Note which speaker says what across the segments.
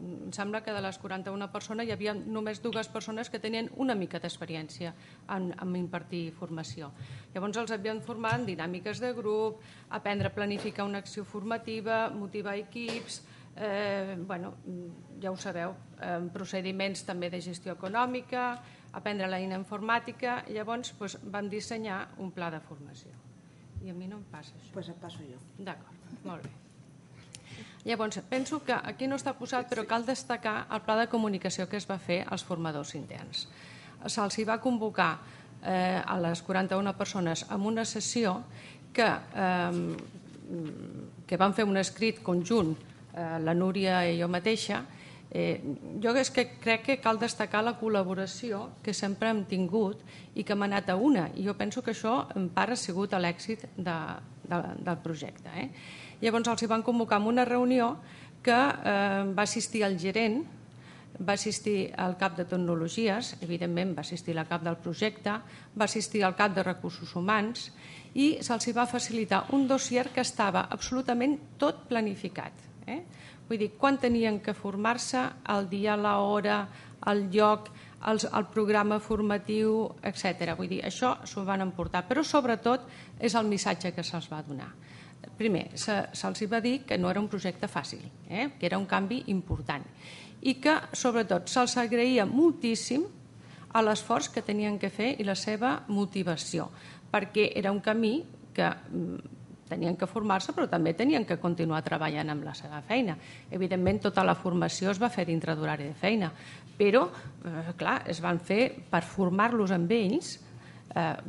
Speaker 1: em sembla que de les 41 persones hi havia només 2 persones que tenien una mica d'experiència en impartir formació. Llavors els havíem format en dinàmiques de grup, aprendre a planificar una acció formativa, motivar equips, ja ho sabeu, procediments també de gestió econòmica, aprendre l'eina informàtica. Llavors vam dissenyar un pla de formació. I a mi no em passa això.
Speaker 2: Doncs et passo jo.
Speaker 1: D'acord, molt bé. Llavors, penso que aquí no està posat, però cal destacar el pla de comunicació que es va fer als formadors interns. Se'ls va convocar a les 41 persones en una sessió que van fer un escrit conjunt, la Núria i jo mateixa. Jo és que crec que cal destacar la col·laboració que sempre hem tingut i que hem anat a una. I jo penso que això en part ha sigut l'èxit del projecte. Llavors els van convocar a una reunió que va assistir el gerent, va assistir el cap de tecnologies, evidentment va assistir la cap del projecte, va assistir el cap de recursos humans i se'ls va facilitar un dossier que estava absolutament tot planificat. Vull dir, quan tenien que formar-se, el dia, l'hora, el lloc, el programa formatiu, etc. Vull dir, això s'ho van emportar, però sobretot és el missatge que se'ls va donar. Primer, se'ls va dir que no era un projecte fàcil, que era un canvi important i que, sobretot, se'ls agraïa moltíssim a l'esforç que tenien que fer i la seva motivació, perquè era un camí que tenien que formar-se, però també tenien que continuar treballant amb la seva feina. Evidentment, tota la formació es va fer dintre d'horari de feina, però, clar, es van fer per formar-los amb ells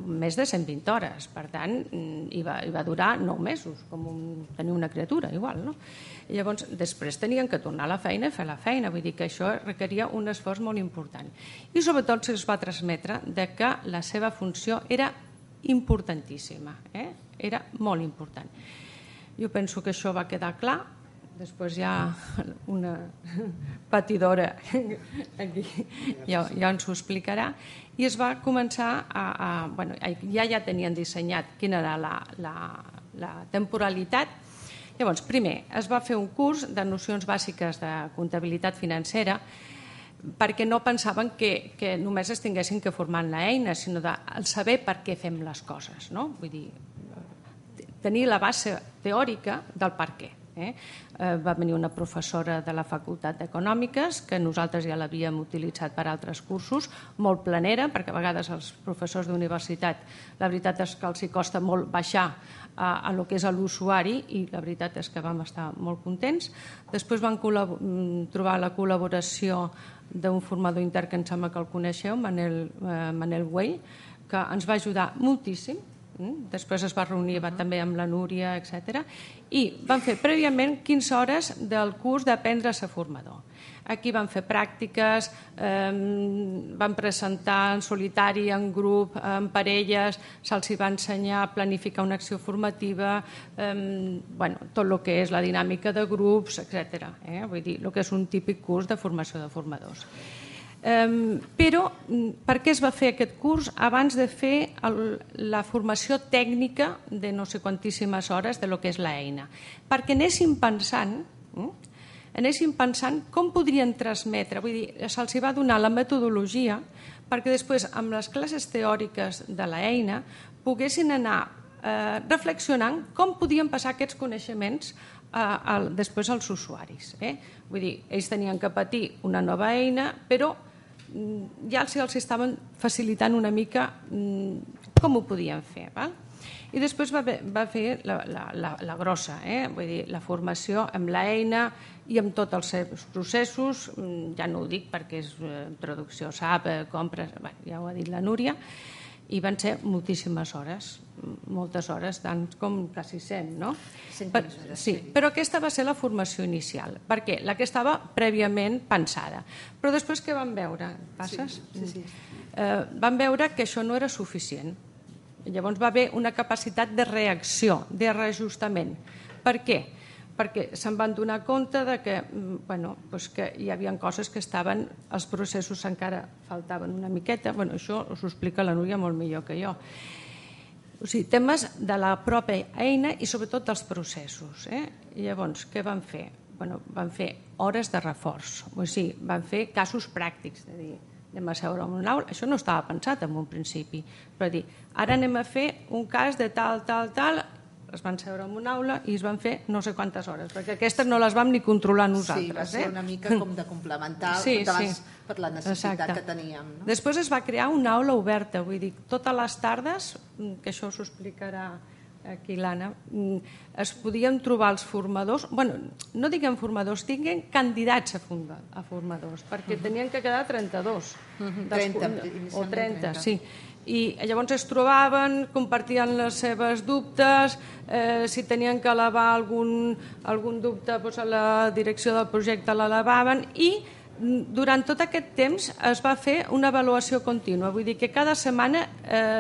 Speaker 1: més de 120 hores. Per tant, hi va durar 9 mesos, com tenir una criatura, igual, no? Llavors, després tenien que tornar a la feina i fer la feina. Vull dir que això requeria un esforç molt important. I sobretot se'ls va transmetre que la seva funció era importantíssima, era molt important. Jo penso que això va quedar clar. Després hi ha una patidora aquí, ja ens ho explicarà, i es va començar ja tenien dissenyat quina era la temporalitat. Llavors, primer, es va fer un curs de nocions bàsiques de comptabilitat financera perquè no pensaven que només es tinguessin que formar en l'eina, sinó de saber per què fem les coses, no? Vull dir, tenir la base teòrica del per què. Va venir una professora de la Facultat d'Econòmiques, que nosaltres ja l'havíem utilitzat per altres cursos, molt planera, perquè a vegades els professors d'universitat, la veritat és que els costa molt baixar a lo que és l'usuari i la veritat és que vam estar molt contents. Després vam trobar la col·laboració d'un formador intern que em sembla que el coneixeu, Manel Güell, que ens va ajudar moltíssim. Després es va reunir també amb la Núria, etc. I van fer prèviament 15 hores del curs d'aprendre a ser formador. Aquí van fer pràctiques, van presentar en solitari, en grup, en parelles, se'ls va ensenyar a planificar una acció formativa, tot el que és la dinàmica de grups, etc. Vull dir, el que és un típic curs de formació de formadors. Però per què es va fer aquest curs abans de fer la formació tècnica de no sé quantíssimes hores de lo que és l'eina? Perquè anéssim pensant com podrien transmetre, vull dir, se'ls va donar la metodologia perquè després amb les classes teòriques de l'eina poguessin anar reflexionant com podien passar aquests coneixements després als usuaris. Vull dir, ells tenien que patir una nova eina, però ja els estaven facilitant una mica com ho podien fer. I després va fer la grossa, vull dir, la formació amb l'eina i amb tots els seus processos, ja no ho dic perquè és traducció SAP, compres, ja ho ha dit la Núria, i van ser moltíssimes hores, moltes hores, tant com quasi 100, no? Sí, però aquesta va ser la formació inicial. Per què? La que estava prèviament pensada. Però després què van veure? Passes?
Speaker 2: Sí.
Speaker 1: Van veure que això no era suficient. Llavors va haver una capacitat de reacció, de reajustament. Per què? Perquè se'n van donar compte que hi havia coses que estaven, els processos encara faltaven una miqueta, això us ho explica la Núria molt millor que jo. O sigui, temes de la pròpia eina i sobretot dels processos. Llavors, què van fer? van fer hores de reforç, o sigui, van fer casos pràctics, de dir, anem a seure en una aula, això no estava pensat en un principi, però dir, ara anem a fer un cas de tal, es van seure en una aula i es van fer no sé quantes hores, perquè aquestes no les vam ni controlar nosaltres.
Speaker 2: Sí, va ser una mica com de complementar per la necessitat que teníem.
Speaker 1: Després es va crear una aula oberta, vull dir, totes les tardes, que això s'ho explicarà aquí l'Anna, es podien trobar els formadors, no diguem formadors, diguem candidats a formadors, perquè tenien que quedar 32.
Speaker 2: 30,
Speaker 1: o 30, sí. I llavors es trobaven, compartien les seves dubtes, si tenien que elevar algun dubte a la direcció del projecte l'elevaven i durant tot aquest temps es va fer una avaluació contínua, vull dir que cada setmana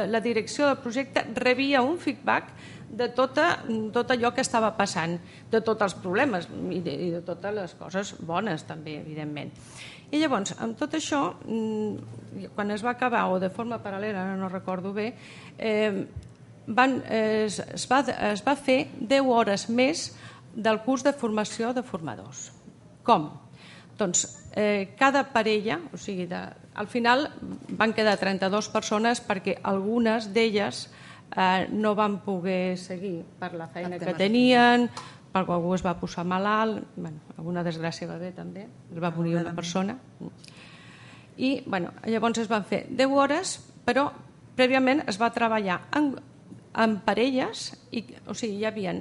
Speaker 1: la direcció del projecte rebia un feedback de tot allò que estava passant, de tots els problemes i de totes les coses bones també, evidentment. I llavors, amb tot això, quan es va acabar, o de forma paral·lela, no recordo bé, es va fer 10 hores més del curs de formació de formadors. Com? Doncs cada parella, o sigui, al final van quedar 32 persones perquè algunes d'elles no van poder seguir per la feina que tenien, perquè algú es va posar malalt, alguna desgràcia va haver també, es va morir una persona. I llavors es van fer 10 hores, però prèviament es va treballar en parelles, o sigui, hi havia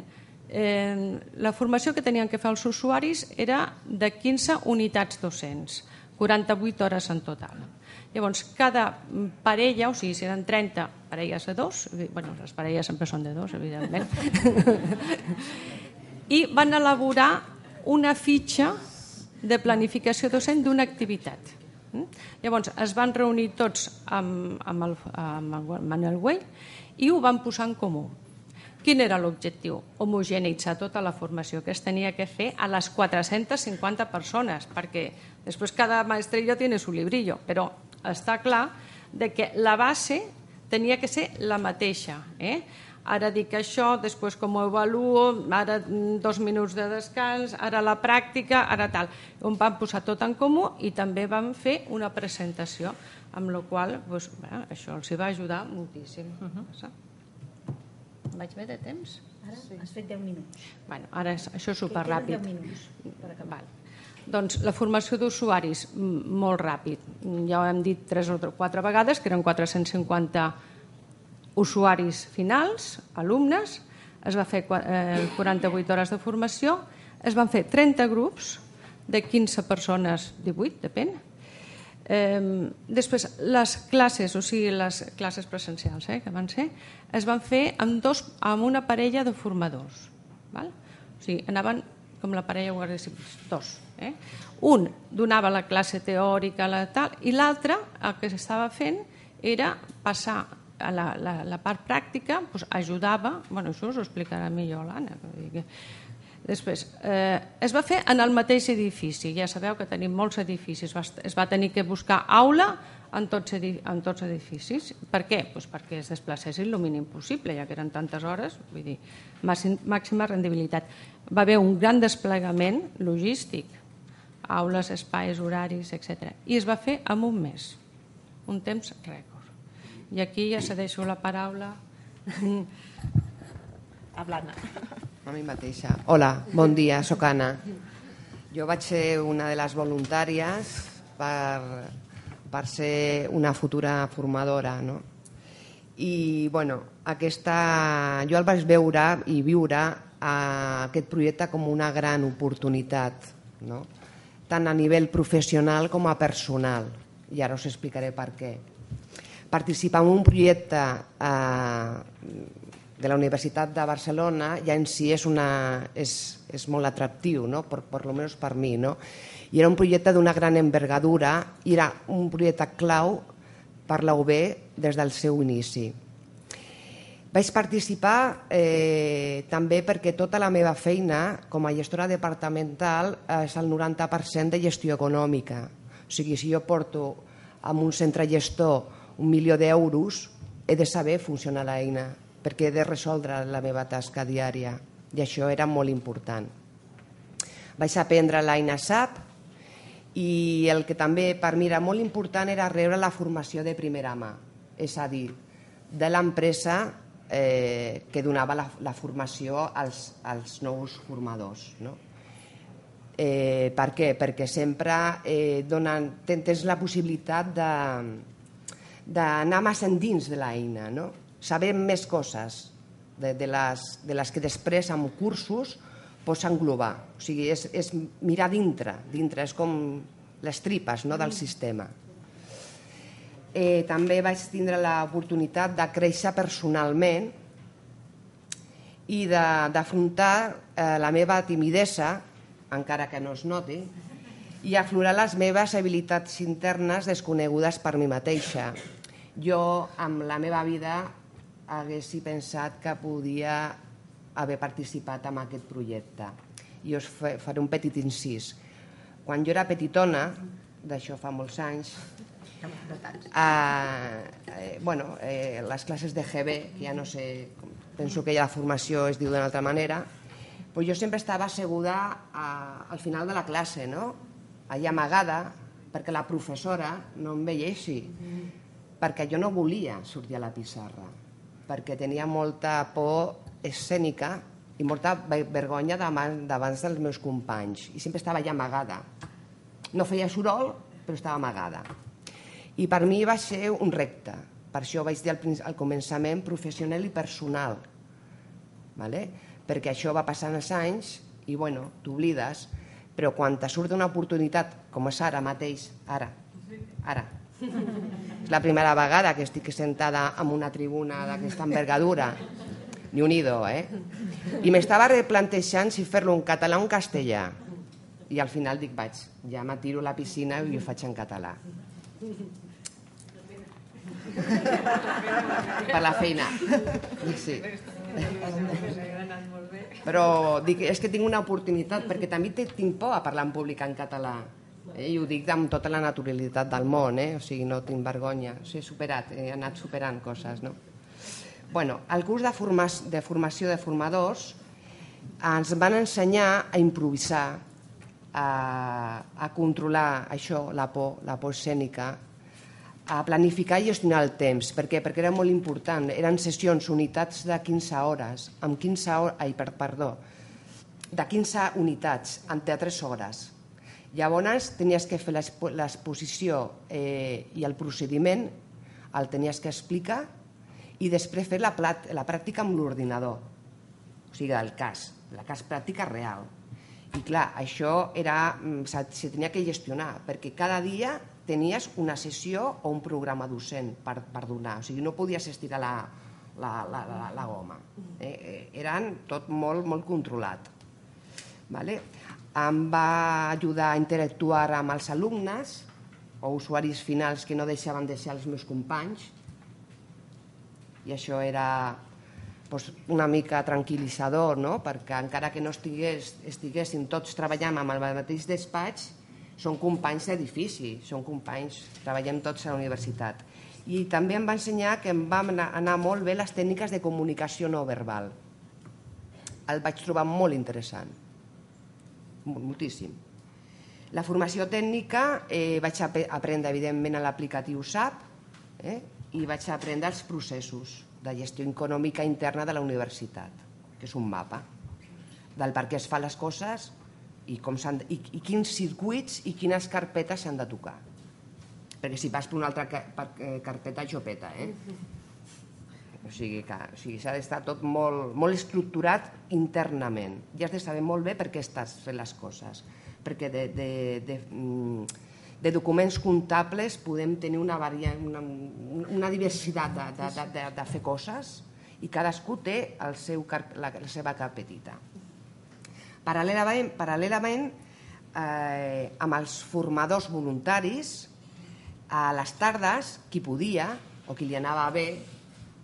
Speaker 1: la formació que tenien que fer els usuaris era de 15 unitats docents, 48 hores en total. Llavors, cada parella, o sigui, si eren 30 parelles de dos, les parelles sempre són de dos, evidentment, i van elaborar una fitxa de planificació docent d'una activitat. Llavors, es van reunir tots amb el Manuel Güell i ho van posar en comú. Quin era l'objectiu? Homogeneïtzar tota la formació que es tenia que fer a les 450 persones, perquè després cada maestrillo tiene su librillo, però està clar que la base tenia que ser la mateixa. Ara dic això, després com ho avaluo, ara 2 minuts de descans, ara la pràctica, ara tal. On vam posar tot en comú i també vam fer una presentació, amb la qual cosa això els va ajudar moltíssim. Vaig bé de temps?
Speaker 3: Ara has fet 10 minuts.
Speaker 1: Ara això és superràpid.
Speaker 3: Queden 10 minuts per acabar.
Speaker 1: Doncs la formació d'usuaris, molt ràpid. Ja ho hem dit 3 o 4 vegades, que eren 450 usuaris finals, alumnes, es va fer 48 hores de formació, es van fer 30 grups de 15 persones, 18, depèn. Després, les classes, o sigui, les classes presencials que van ser, es van fer amb una parella de formadors. O sigui, anaven com la parella guàrdia civils, 2. Un donava la classe teòrica i l'altre, el que s'estava fent, era passar a la part pràctica, ajudava, això us ho explicarà millor l'Anna. Després, es va fer en el mateix edifici. Ja sabeu que tenim molts edificis. Es va tenir que buscar aula en tots edificis. Per què? Perquè es desplacessin el mínim possible, ja que eren tantes hores, vull dir, màxima rendibilitat. Va haver un gran desplegament logístic, aules, espais, horaris, etc. I es va fer en un mes, un temps rècord. I aquí ja cedeixo la paraula
Speaker 2: a l'Anna.
Speaker 4: A mi mateixa. Hola, bon dia, soc Anna. Jo vaig ser una de les voluntàries per ser una futura formadora, no? I, bueno, jo el vaig veure i viure aquest projecte com una gran oportunitat, no? Tant a nivell professional com a personal. I ara us explicaré per què. Participar en un projecte de la Universitat de Barcelona ja en si és molt atractiu, per almenys per mi. I era un projecte d'una gran envergadura i era un projecte clau per la UB des del seu inici. Vaig participar també perquè tota la meva feina com a gestora departamental és el 90% de gestió econòmica. O sigui, si jo porto a un centre gestor 1 milió d'euros, he de saber funcionar l'eina, perquè he de resoldre la meva tasca diària, i això era molt important. Vaig aprendre l'eina SAP i el que també per mi era molt important era rebre la formació de primera mà, és a dir, de l'empresa que donava la formació als nous formadors. Per què? Perquè sempre tens la possibilitat d'anar més endins de l'eina, saber més coses de les que després amb cursos pots englobar. O sigui, és mirar dintre, és com les tripes del sistema. També vaig tindre l'oportunitat de créixer personalment i d'afrontar la meva timidesa, encara que no es noti, i aflorar les meves habilitats internes desconegudes per mi mateixa. Jo, amb la meva vida, hagués pensat que podia haver participat en aquest projecte. I us faré un petit incís. Quan jo era petitona, d'això fa molts anys, les classes de GB, que ja no sé, penso que ja la formació es diu d'una altra manera, jo sempre estava asseguda al final de la classe, allà amagada, perquè la professora no em veiessi, perquè jo no volia sortir a la pissarra, perquè tenia molta por escènica i molta vergonya davant dels meus companys, i sempre estava allà amagada. No feia soroll, però estava amagada. I per mi va ser un repte. Per això vaig dir al començament professional i personal. Perquè això va passant els anys i t'oblides, però quan te surt una oportunitat, com és ara mateix, ara, és la primera vegada que estic sentada en una tribuna d'aquesta envergadura, ni un ido, i m'estava replantejant si fer-lo en català o en castellà. I al final dic, ja m'atiro a la piscina i ho faig en català. Per la feina. Sí. Però dic, és que tinc una oportunitat, perquè també tinc por a parlar en públic en català. I ho dic amb tota la naturalitat del món, o sigui, no tinc vergonya. He superat, he anat superant coses, el curs de formació de formadors ens van ensenyar a improvisar, a controlar això, la por escènica, a planificar i gestionar el temps. Per què? Perquè era molt important. Eren sessions, unitats de 15 hores, de 15 unitats, entre 3 hores. Llavors, tenies que fer l'exposició i el procediment, el tenies que explicar, i després fer la pràctica amb l'ordinador. O sigui, el cas pràctica real. I clar, això se tenia que gestionar, perquè cada dia tenies una sessió o un programa docent per donar. O sigui, no podies estirar la goma. Eren tot molt controlat. Em va ajudar a interactuar amb els alumnes o usuaris finals que no deixaven de ser els meus companys, i això era una mica tranquil·litzador, perquè encara que no estiguéssim tots treballant amb el mateix despatx, són companys d'edifici, són companys, treballem tots a la universitat. I també em va ensenyar que em van anar molt bé les tècniques de comunicació no verbal. El vaig trobar molt interessant, moltíssim. La formació tècnica vaig aprendre, evidentment, a l'aplicatiu SAP i vaig aprendre els processos de gestió econòmica interna de la universitat, que és un mapa del per què es fan les coses i quins circuits i quines carpetes s'han de tocar. Perquè si vas per una altra carpeta, això peta. O sigui, s'ha d'estar tot molt estructurat internament. I has de saber molt bé per què estàs fent les coses. Perquè de documents comptables podem tenir una diversitat de fer coses i cadascú té la seva carpetita. Paral·lelament, amb els formadors voluntaris, a les tardes, qui podia o qui li anava bé,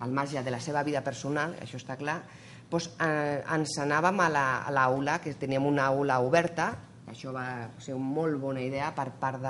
Speaker 4: al marge de la seva vida personal, això està clar, ens anàvem a l'aula, que teníem una aula oberta. Això va ser una molt bona idea per part